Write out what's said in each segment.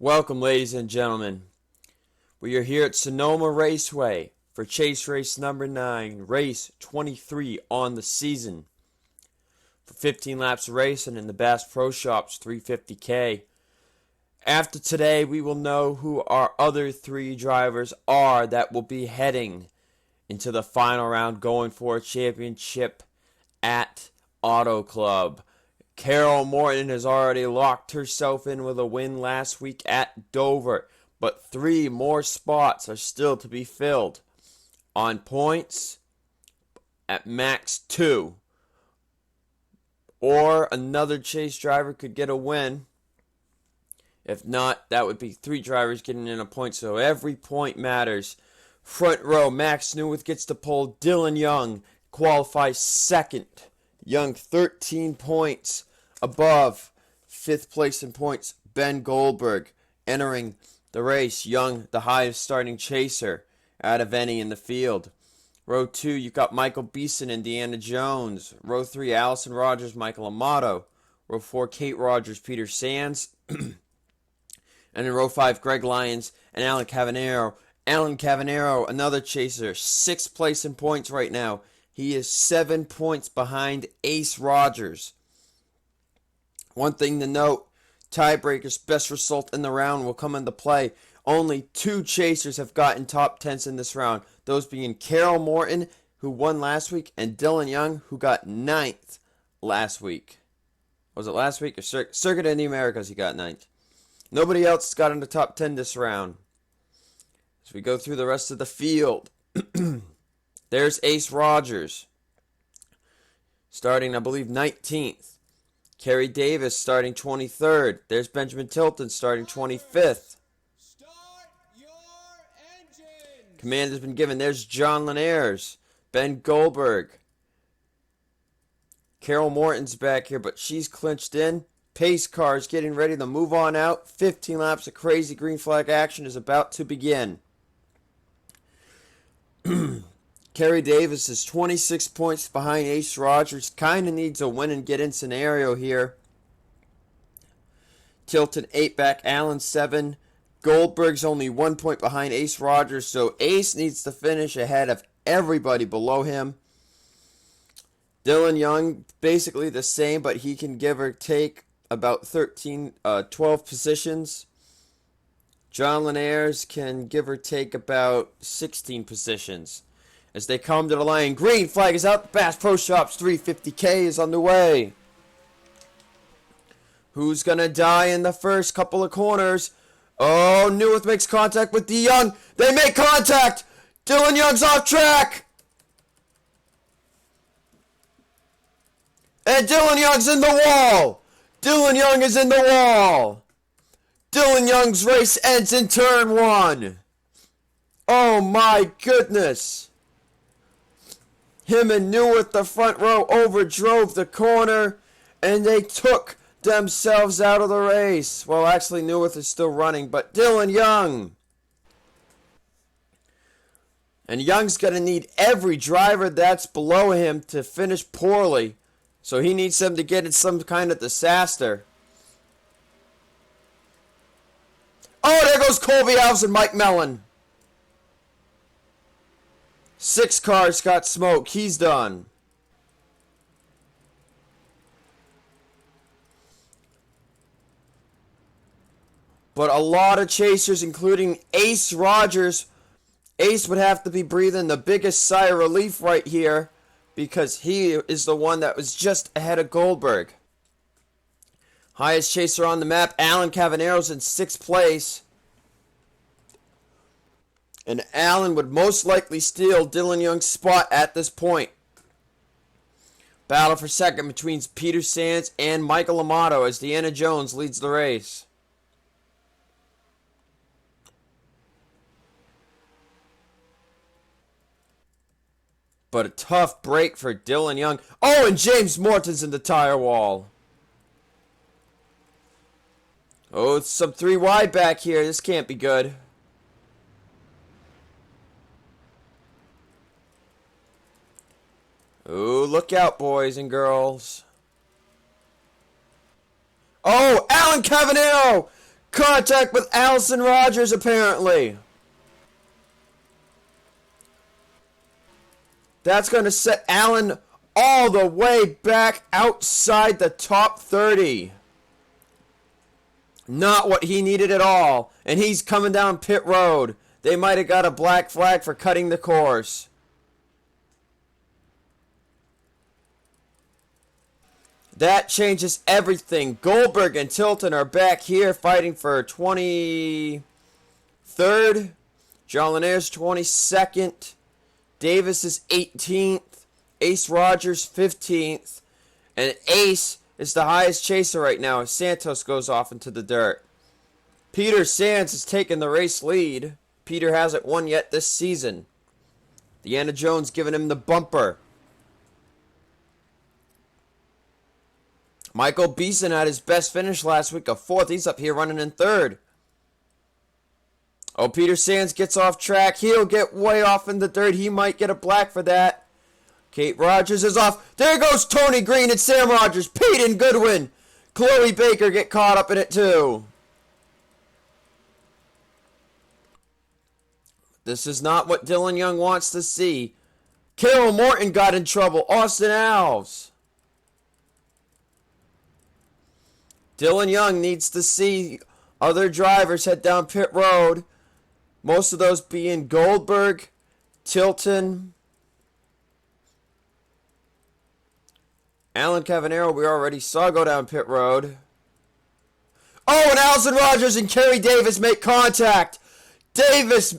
Welcome, ladies and gentlemen. We are here at Sonoma Raceway for chase race number 9, race 23 on the season. For 15 laps of racing in the Bass Pro Shops 350K. After today, we will know who our other 3 drivers are that will be heading into the final round going for a championship at Auto Club. Carol Morton has already locked herself in with a win last week at Dover, but 3 more spots are still to be filled. On points, at max 2. Or another chase driver could get a win. If not, that would be 3 drivers getting in a point, so every point matters. Front row, Max Newith gets the pole. Dylan Young qualifies second. Young 13 points above 5th place in points, Ben Goldberg. Entering the race, Young, the highest starting chaser out of any in the field. Row 2, you've got Michael Beeson, Indiana Jones. Row 3, Allison Rogers, Michael Amato. Row 4, Kate Rogers, Peter Sands. And in row 5, Greg Lyons and Alan Cavanero. Alan Cavanero, another chaser, 6th place in points right now. He is 7 points behind Ace Rogers. One thing to note, tiebreakers, best result in the round will come into play. Only 2 chasers have gotten top 10s in this round. Those being Carol Morton, who won last week, and Dylan Young, who got 9th last week. Was it last week or Circuit of the Americas he got 9th? Nobody else got in the top 10 this round. As we go through the rest of the field, there's Ace Rogers, starting, I believe, 19th. Kerry Davis starting 23rd. There's Benjamin Tilton starting 25th. Command has been given. There's John Linares, Ben Goldberg. Carol Morton's back here, but she's clinched in. Pace cars getting ready to move on out. 15 laps of crazy green flag action is about to begin. Kerry Davis is 26 points behind Ace Rogers. Kind of needs a win and get in scenario here. Tilton 8 back, Allen 7. Goldberg's only 1 point behind Ace Rogers, so Ace needs to finish ahead of everybody below him. Dylan Young, basically the same, but he can give or take about 12 positions. John Linares can give or take about 16 positions. As they come to the line, green flag is out. Bass Pro Shops 350K is underway. Who's going to die in the first couple of corners? Oh, Newith makes contact with DeYoung. They make contact. Dylan Young's off track. And Dylan Young's in the wall. Dylan Young is in the wall. Dylan Young's race ends in turn 1. Oh my goodness. Him and Newith, the front row, overdrove the corner, and they took themselves out of the race. Well, actually, Newith is still running, but Dylan Young. And Young's going to need every driver that's below him to finish poorly. So he needs them to get in some kind of disaster. Oh, there goes Colby Alves and Mike Mellon. 6 cars got smoke. He's done. But a lot of chasers, including Ace Rogers. Ace would have to be breathing the biggest sigh of relief right here, because he is the one that was just ahead of Goldberg. Highest chaser on the map, Alan Cavanero's in 6th place. And Allen would most likely steal Dylan Young's spot at this point. Battle for second between Peter Sands and Michael Amato as Deanna Jones leads the race. But a tough break for Dylan Young. Oh, and James Morton's in the tire wall. Oh, it's some 3 wide back here. This can't be good. Oh, look out, boys and girls. Oh, Alan Cavanero Contact with Allison Rogers, apparently. That's going to set Allen all the way back outside the top 30. Not what he needed at all. And he's coming down pit road. They might have got a black flag for cutting the course. That changes everything. Goldberg and Tilton are back here fighting for 23rd. John Lanier's 22nd. Davis is 18th. Ace Rogers 15th. And Ace is the highest chaser right now as Santos goes off into the dirt. Peter Sands is taking the race lead. Peter hasn't won yet this season. Deanna Jones giving him the bumper. Michael Beeson had his best finish last week of 4th. He's up here running in 3rd. Oh, Peter Sands gets off track. He'll get way off in the dirt. He might get a black for that. Kate Rogers is off. There goes Tony Green and Sam Rogers. Peyton Goodwin. Chloe Baker get caught up in it too. This is not what Dylan Young wants to see. Carol Morton got in trouble. Austin Alves. Dylan Young needs to see other drivers head down pit road. Most of those being Goldberg, Tilton, Alan Cavanero we already saw go down pit road. Oh, and Allison Rogers and Kerry Davis make contact. Davis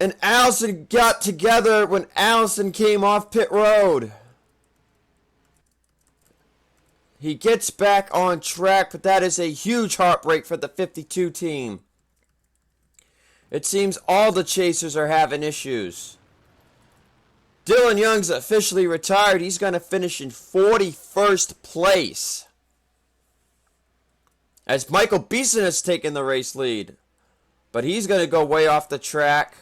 and Allison got together when Allison came off pit road. He gets back on track, but that is a huge heartbreak for the 52 team. It seems all the chasers are having issues. Dylan Young's officially retired. He's going to finish in 41st place. As Michael Beeson has taken the race lead. But he's going to go way off the track.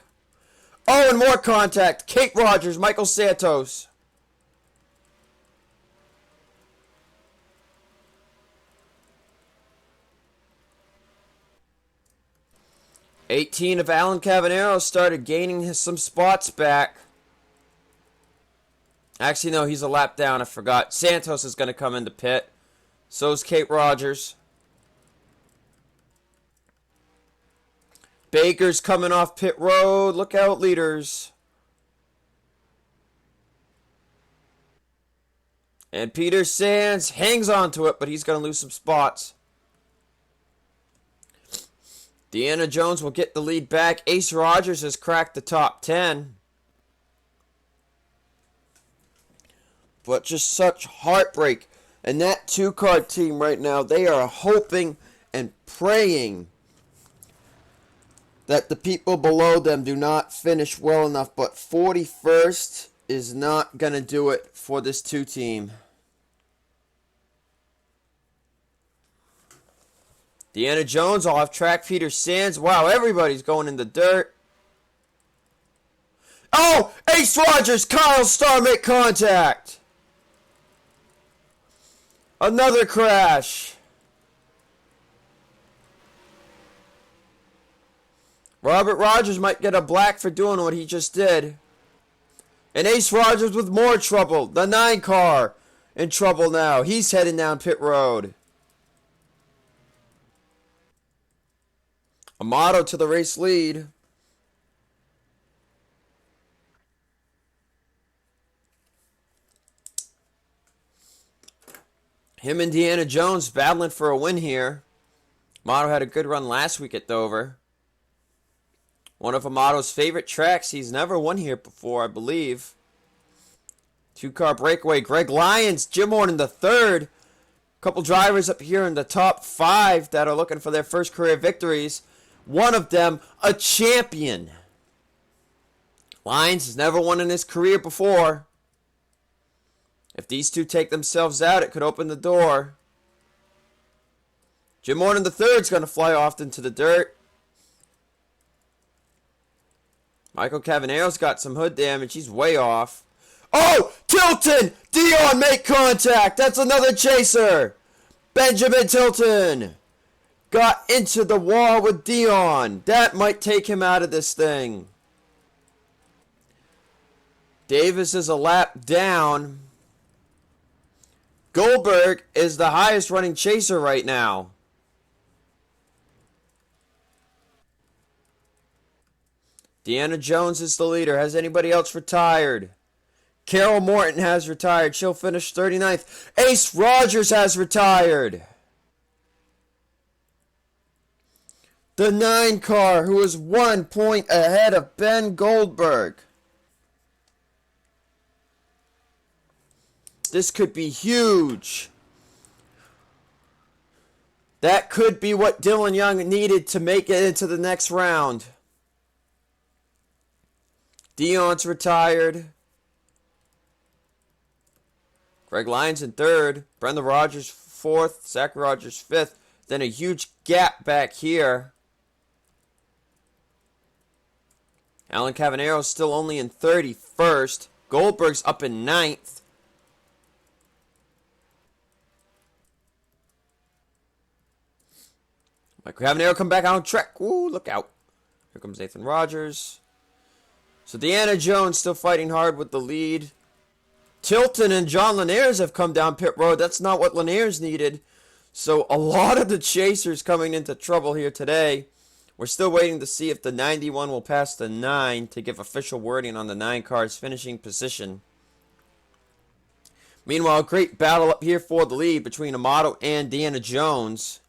Oh, and more contact. Kate Rogers, Michael Santos. '18 of Alan Cavanero started gaining some spots back. Actually, no, he's a lap down. I forgot. Santos is going to come into pit. So is Kate Rogers. Baker's coming off pit road. Look out, leaders. And Peter Sands hangs on to it, but he's going to lose some spots. Deanna Jones will get the lead back. Ace Rogers has cracked the top 10. But just such heartbreak. And that two-card team right now, they are hoping and praying that the people below them do not finish well enough. But 41st is not going to do it for this two-team. Deanna Jones off track. Peter Sands. Wow, everybody's going in the dirt. Oh! Ace Rogers, Kyle Starr make contact. Another crash. Robert Rogers might get a black for doing what he just did. And Ace Rogers with more trouble. The 9 car in trouble now. He's heading down pit road. Amato to the race lead. Him and Deanna Jones battling for a win here. Amato had a good run last week at Dover. One of Amato's favorite tracks. He's never won here before, I believe. 2-car breakaway. Greg Lyons, Jim Horton the third. Couple drivers up here in the top 5 that are looking for their first career victories. One of them, a champion. Lyons has never won in his career before. If these two take themselves out, it could open the door. Jim Horton the third is going to fly off into the dirt. Michael Cavanero's got some hood damage. He's way off. Oh! Tilton! Dion make contact! That's another chaser! Benjamin Tilton! got into the wall with Dion. That might take him out of this thing. Davis is a lap down. Goldberg is the highest running chaser right now. Deanna Jones is the leader. Has anybody else retired? Carol Morton has retired. She'll finish 39th. Ace Rogers has retired. The 9 car, who is 1 point ahead of Ben Goldberg. This could be huge. That could be what Dylan Young needed to make it into the next round. Dion's retired. Greg Lyons in 3rd. Brenda Rogers 4th. Zach Rogers 5th. Then a huge gap back here. Alan Cavanero's still only in 31st. Goldberg's up in 9th. Mike Cavanero come back on track. Ooh, look out. Here comes Nathan Rogers. So Deanna Jones still fighting hard with the lead. Tilton and John Linares have come down pit road. That's not what Linares needed. So a lot of the chasers coming into trouble here today. We're still waiting to see if the 91 will pass the 9 to give official wording on the 9 car's finishing position. Meanwhile, great battle up here for the lead between Amato and Deanna Jones.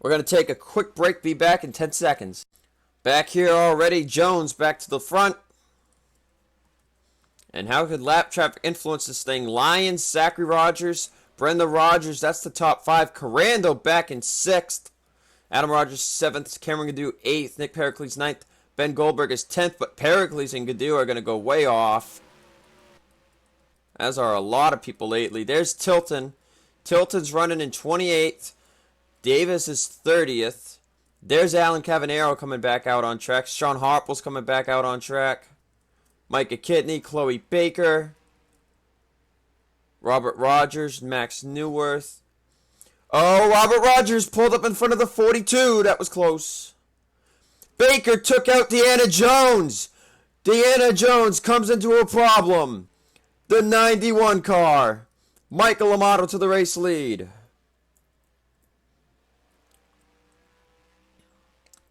We're going to take a quick break. Be back in 10 seconds. Back here already, Jones back to the front. And how could lap traffic influence this thing? Lyons, Zachary Rogers, Brenda Rogers, that's the top 5. Carando back in 6th. Adam Rogers 7th. Cameron Gaddu 8th. Nick Pericles 9th. Ben Goldberg is 10th, but Pericles and Gaddu are going to go way off. As are a lot of people lately. There's Tilton. Tilton's running in 28th. Davis is 30th. There's Alan Cavanero coming back out on track. Sean Harple's coming back out on track. Micah Kidney, Chloe Baker. Robert Rogers, Max Newworth. Oh, Robert Rogers pulled up in front of the 42. That was close. Baker took out Deanna Jones. Deanna Jones comes into a problem. The 91 car. Michael Amato to the race lead.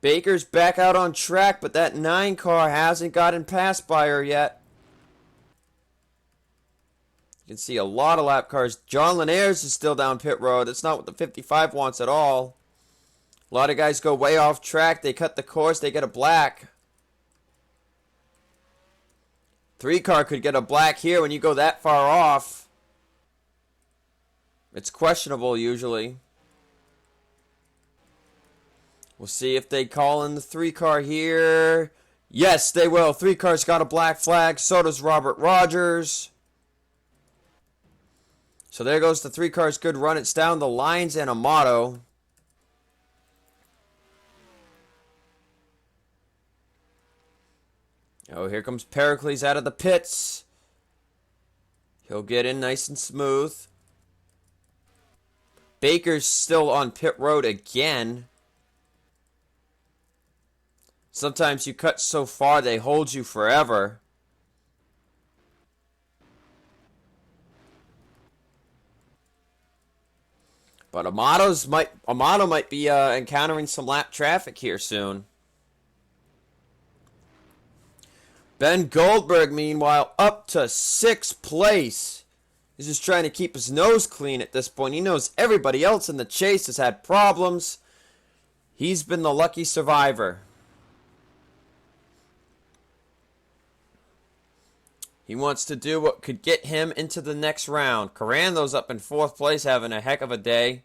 Baker's back out on track, but that 9 car hasn't gotten passed by her yet. You can see a lot of lap cars. John Linares is still down pit road. That's not what the 55 wants at all. A lot of guys go way off track. They cut the course. They get a black. 3 car could get a black here when you go that far off. It's questionable usually. We'll see if they call in the 3 car here. Yes, they will. 3 car's got a black flag. So does Robert Rogers. So there goes the 3 car's good run. It's down the Lyons and Amato. Oh, here comes Pericles out of the pits. He'll get in nice and smooth. Baker's still on pit road again. Sometimes you cut so far they hold you forever. But Amato might be encountering some lap traffic here soon. Ben Goldberg, meanwhile, up to 6th place. He's just trying to keep his nose clean at this point. He knows everybody else in the chase has had problems. He's been the lucky survivor. He wants to do what could get him into the next round. Carando's up in 4th place, having a heck of a day.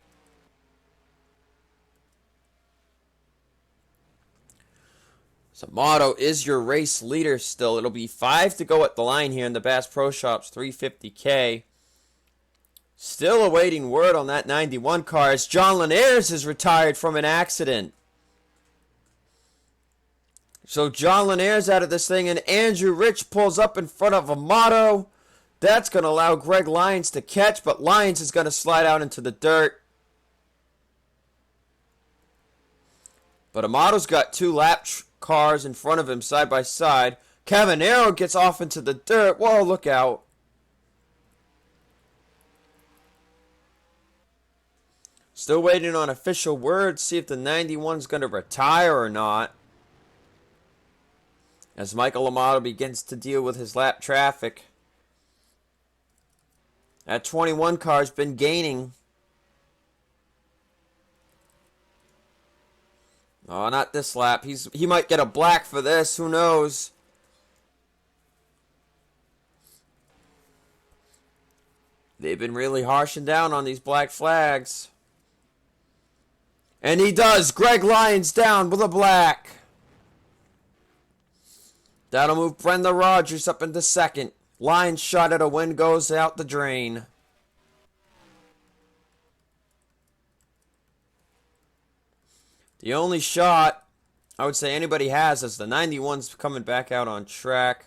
So Amato is your race leader still. It'll be 5 to go at the line here in the Bass Pro Shops 350K. Still awaiting word on that 91 car as John Linares is retired from an accident. So John Linares out of this thing, and Andrew Rich pulls up in front of Amato. That's going to allow Greg Lyons to catch, but Lyons is going to slide out into the dirt. But Amato's got two lap cars in front of him side by side. Cavanero gets off into the dirt. Whoa, look out. Still waiting on official word. See if the 91's going to retire or not. As Michael Amato begins to deal with his lap traffic. That 21 car's been gaining. Oh, not this lap. He might get a black for this. Who knows? They've been really harshing down on these black flags. And he does. Greg Lyons down with a black. That'll move Brenda Rogers up into second. Lyons shot at a win goes out the drain. The only shot I would say anybody has is the 91's coming back out on track.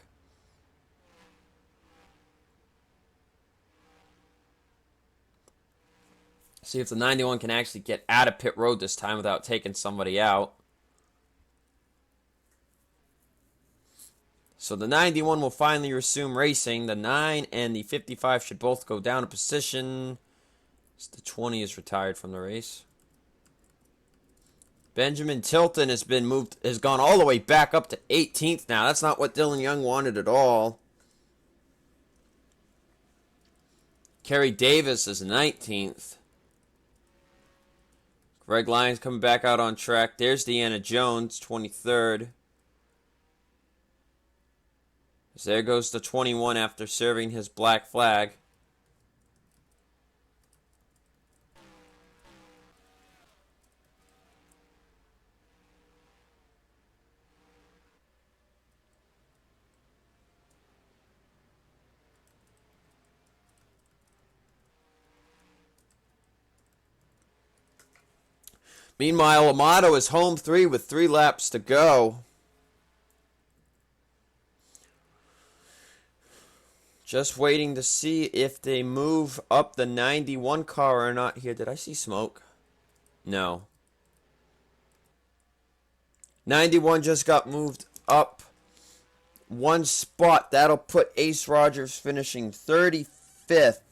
See if the 91 can actually get out of pit road this time without taking somebody out. So the 91 will finally resume racing. The 9 and the 55 should both go down a position. The 20 is retired from the race. Benjamin Tilton has gone all the way back up to 18th now. That's not what Dylan Young wanted at all. Kerry Davis is 19th. Greg Lyons coming back out on track. There's Deanna Jones, 23rd. So there goes the 21 after serving his black flag. Meanwhile, Amato is home 3 with 3 laps to go. Just waiting to see if they move up the 91 car or not here. Did I see smoke? No. 91 just got moved up 1 spot. That'll put Ace Rogers finishing 35th.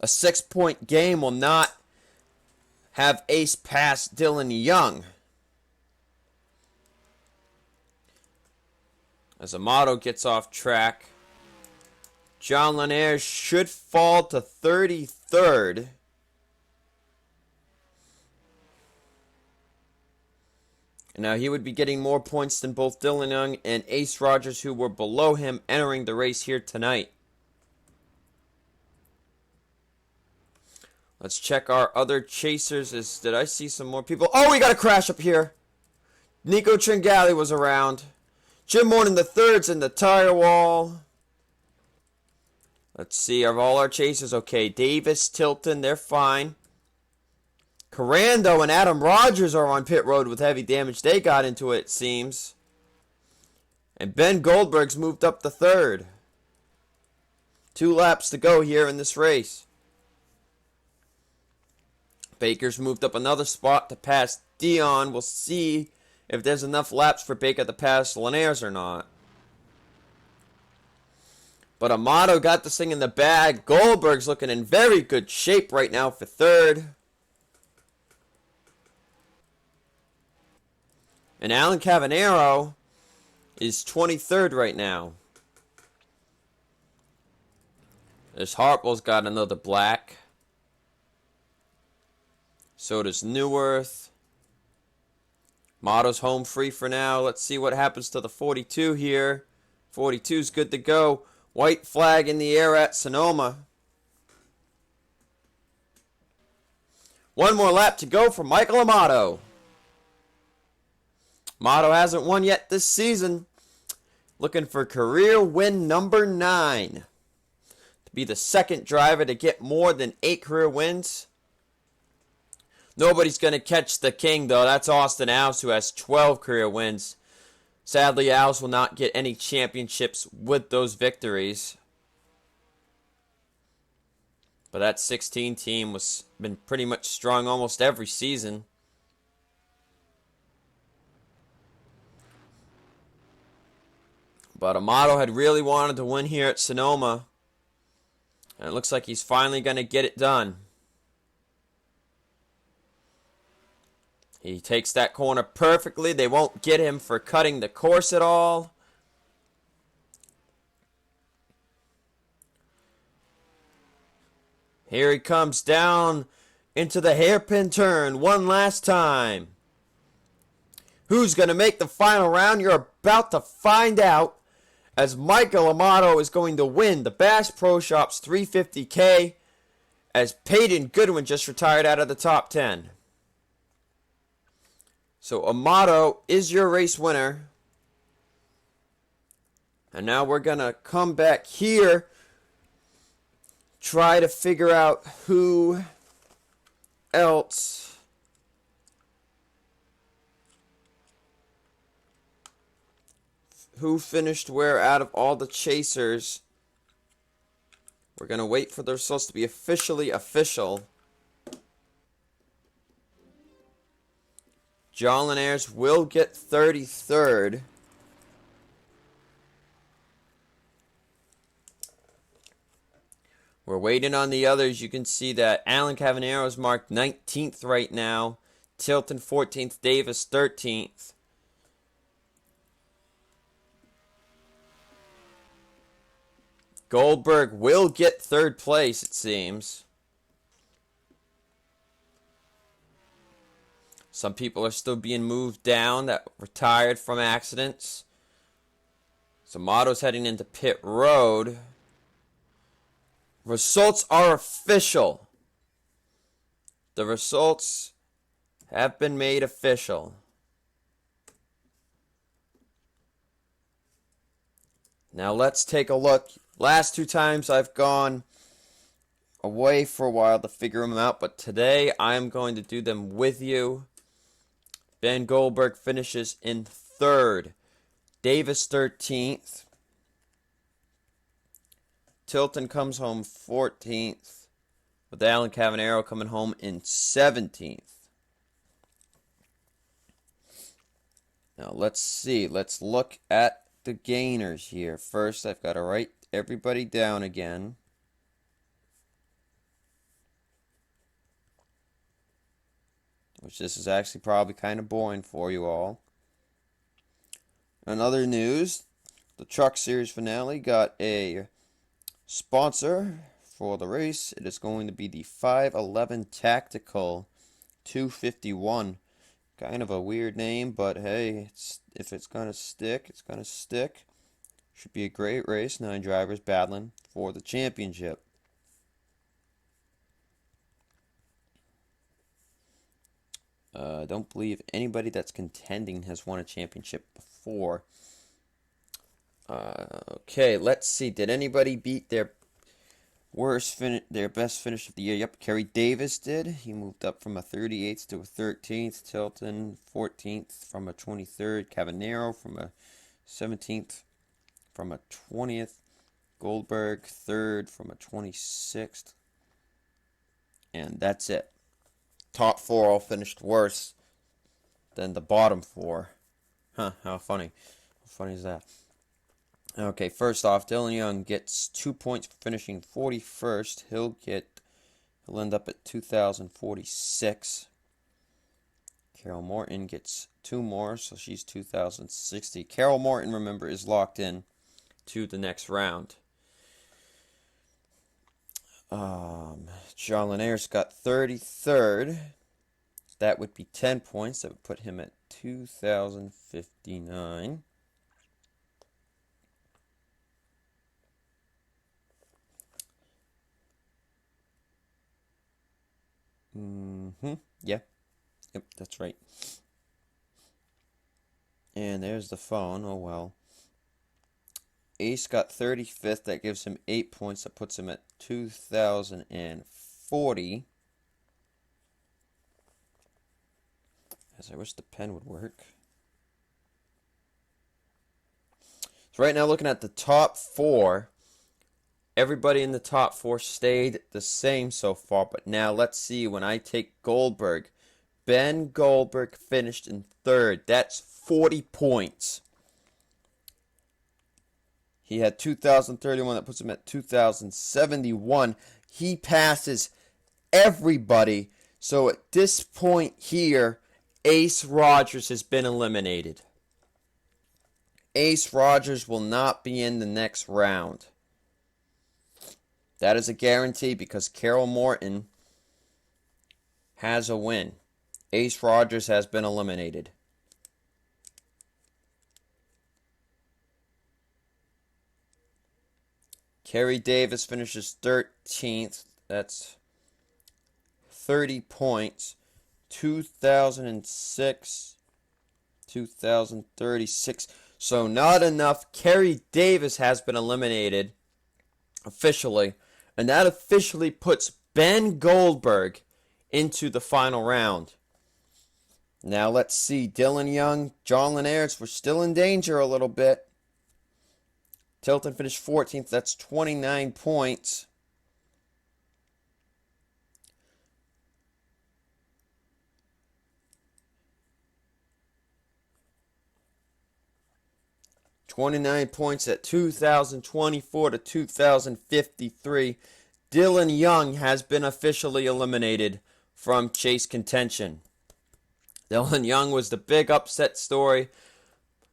A 6-point game will not have Ace pass Dylan Young. As Amato gets off track, John Lanier should fall to 33rd. And now he would be getting more points than both Dylan Young and Ace Rogers, who were below him entering the race here tonight. Let's check our other chasers. Did I see some more people? Oh, we got a crash up here. Nico Tringali was around. Jim Morton the third's in the tire wall. Let's see, are all our chasers okay? Davis, Tilton, they're fine. Carando and Adam Rogers are on pit road with heavy damage. They got into it seems. And Ben Goldberg's moved up the third. 2 laps to go here in this race. Baker's moved up another spot to pass Dion. We'll see if there's enough laps for Baker to pass Linares or not. But Amato got this thing in the bag. Goldberg's looking in very good shape right now for third. And Alan Cavanero is 23rd right now. There's Hartwell's got another black. So does Neuwirth. Motto's home free for now. Let's see what happens to the 42 here. 42's good to go. White flag in the air at Sonoma. 1 more lap to go for Michael Amato. Amato hasn't won yet this season. Looking for career win number 9. To be the second driver to get more than 8 career wins. Nobody's going to catch the king, though. That's Austin Alves, who has 12 career wins. Sadly, Alves will not get any championships with those victories. But that 16 team was been pretty much strong almost every season. But Amato had really wanted to win here at Sonoma. And it looks like he's finally going to get it done. He takes that corner perfectly. They won't get him for cutting the course at all. Here he comes down into the hairpin turn one last time. Who's going to make the final round? You're about to find out, as Michael Amato is going to win the Bass Pro Shops 350K, as Peyton Goodwin just retired out of the top 10. So Amato is your race winner. And now we're going to come back here, try to figure out who else finished where out of all the chasers. We're going to wait for the results to be officially official. John Linares will get 33rd. We're waiting on the others. You can see that Alan Cavanero is marked 19th right now. Tilton 14th. Davis 13th. Goldberg will get 3rd place, it seems. Some people are still being moved down that retired from accidents. So Amato's heading into pit road. Results are official. The results have been made official. Now let's take a look. Last 2 times I've gone away for a while to figure them out, but today I'm going to do them with you. Ben Goldberg finishes in 3rd. Davis 13th. Tilton comes home 14th, with Alan Cavanero coming home in 17th. Now let's see. Let's look at the gainers here. First, I've got to write everybody down again. Which this is actually probably kind of boring for you all. In other news, the Truck Series finale got a sponsor for the race. It is going to be the 511 Tactical 251. Kind of a weird name, but hey, if it's going to stick, it's going to stick. Should be a great race. 9 drivers battling for the championship. I don't believe anybody that's contending has won a championship before. Okay, let's see. Did anybody beat their best finish of the year? Yep, Kerry Davis did. He moved up from a 38th to a 13th. Tilton 14th from a 23rd. Cavanero from a 17th from a 20th. Goldberg 3rd from a 26th. And that's it. Top 4 all finished worse than the bottom 4. Huh, how funny. How funny is that? Okay, first off, Dylan Young gets 2 points for finishing 41st. He'll end up at 2,046. Carol Morton gets 2 more, so she's 2,060. Carol Morton, remember, is locked in to the next round. John Linares got 33rd. That would be 10 points. That would put him at 2,059. Yeah. Yep, that's right. And there's the phone. Oh, well. Ace got 35th. That gives him 8 points. That puts him at 2,040. As I wish the pen would work. So right now, looking at the top 4. Everybody in the top 4 stayed the same so far. But now let's see when I take Goldberg. Ben Goldberg finished in 3rd. That's 40 points. He had 2,031. That puts him at 2,071. He passes everybody. So at this point here, Ace Rogers has been eliminated. Ace Rogers will not be in the next round. That is a guarantee because Carol Morton has a win. Ace Rogers has been eliminated. Kerry Davis finishes 13th. That's 30 points. 2006. 2036. So not enough. Kerry Davis has been eliminated officially. And that officially puts Ben Goldberg into the final round. Now let's see. Dylan Young, John Linares were still in danger a little bit. Tilton finished 14th. That's 29 points. At 2,024 to 2,053. Dylan Young has been officially eliminated from Chase Contention. Dylan Young was the big upset story.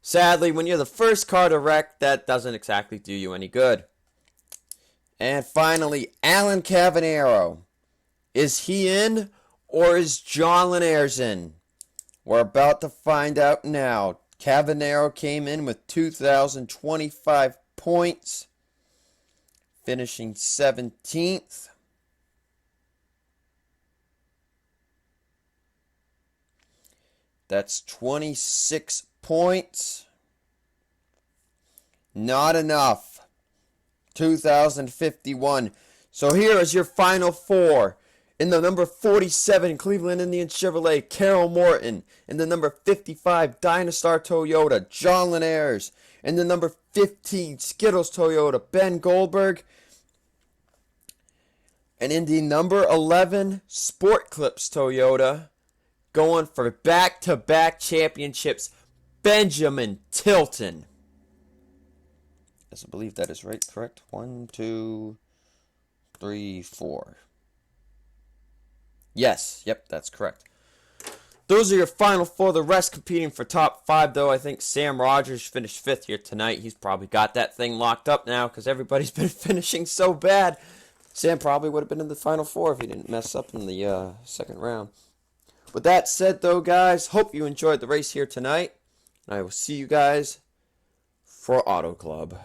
Sadly, when you're the first car to wreck, that doesn't exactly do you any good. And finally, Alan Cavanero. Is he in or is John Linares in? We're about to find out now. Cavanero came in with 2,025 points, finishing 17th. That's 26 points. Not enough. 2,051. So here is your final 4. In the number 47 Cleveland Indians Chevrolet, Carol Morton. In the number 55 Dynastar Toyota, John Linares. In the number 15 Skittles Toyota, Ben Goldberg. And in the number 11 Sport Clips Toyota, going for back-to-back championships, Benjamin Tilton. Yes, I believe that is right, correct? 1, 2, 3, 4. Yes, yep, that's correct. Those are your final 4. The rest competing for top 5, though. I think Sam Rogers finished 5th here tonight. He's probably got that thing locked up now because everybody's been finishing so bad. Sam probably would have been in the final 4 if he didn't mess up in the second round. With that said, though, guys, hope you enjoyed the race here tonight. And I will see you guys for Auto Club.